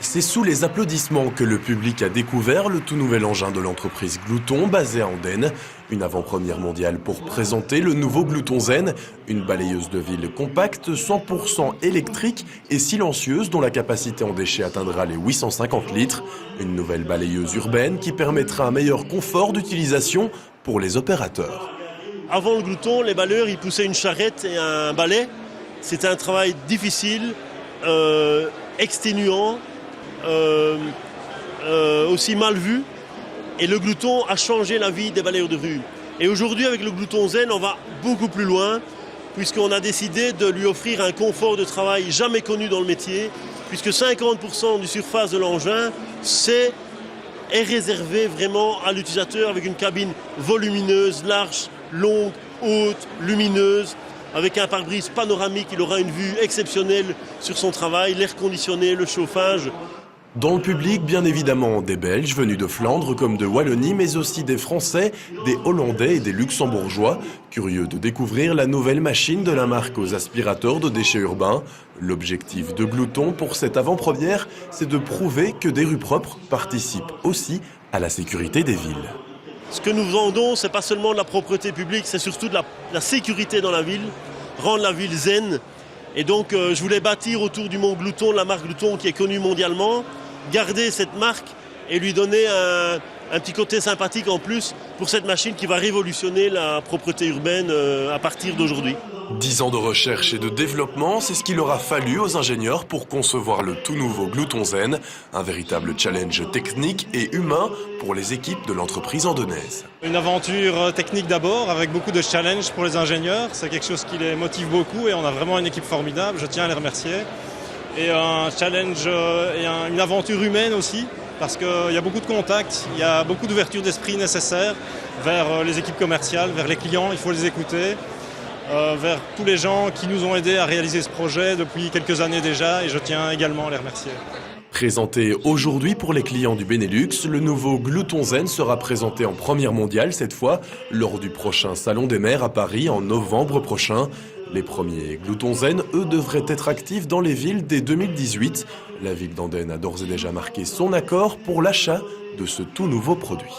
C'est sous les applaudissements que le public a découvert le tout nouvel engin de l'entreprise Glouton, basé à Andenne. Une avant-première mondiale pour présenter le nouveau Glouton Zen, une balayeuse de ville compacte, 100% électrique et silencieuse dont la capacité en déchets atteindra les 850 litres. Une nouvelle balayeuse urbaine qui permettra un meilleur confort d'utilisation pour les opérateurs. Avant le Glouton, les balayeurs ils poussaient une charrette et un balai. C'était un travail difficile, exténuant. Aussi mal vu, et le Glouton a changé la vie des balayeurs de rue. Et aujourd'hui avec le Glouton Zen on va beaucoup plus loin puisqu'on a décidé de lui offrir un confort de travail jamais connu dans le métier, puisque 50% du surface de l'engin est réservé vraiment à l'utilisateur avec une cabine volumineuse, large, longue, haute, lumineuse. Avec un pare-brise panoramique, il aura une vue exceptionnelle sur son travail, l'air conditionné, le chauffage. Dans le public, bien évidemment, des Belges venus de Flandre comme de Wallonie, mais aussi des Français, des Hollandais et des Luxembourgeois, curieux de découvrir la nouvelle machine de la marque aux aspirateurs de déchets urbains. L'objectif de Glouton pour cette avant-première, c'est de prouver que des rues propres participent aussi à la sécurité des villes. Ce que nous vendons, c'est pas seulement de la propreté publique, c'est surtout de la sécurité dans la ville, rendre la ville zen. Et donc je voulais bâtir autour du mot Glouton, la marque Glouton qui est connue mondialement, garder cette marque et lui donner un petit côté sympathique en plus pour cette machine qui va révolutionner la propreté urbaine à partir d'aujourd'hui. 10 ans de recherche et de développement, c'est ce qu'il aura fallu aux ingénieurs pour concevoir le tout nouveau Glouton Zen, un véritable challenge technique et humain pour les équipes de l'entreprise andennaise. Une aventure technique d'abord, avec beaucoup de challenges pour les ingénieurs, c'est quelque chose qui les motive beaucoup et on a vraiment une équipe formidable, je tiens à les remercier. Et un challenge et une aventure humaine aussi, parce qu'il y a beaucoup de contacts, il y a beaucoup d'ouverture d'esprit nécessaire vers les équipes commerciales, vers les clients, il faut les écouter. Vers tous les gens qui nous ont aidés à réaliser ce projet depuis quelques années déjà et je tiens également à les remercier. Présenté aujourd'hui pour les clients du Benelux, le nouveau Glouton Zen sera présenté en première mondiale cette fois lors du prochain Salon des maires à Paris en novembre prochain. Les premiers Glouton Zen, eux, devraient être actifs dans les villes dès 2018. La ville d'Andenne a d'ores et déjà marqué son accord pour l'achat de ce tout nouveau produit.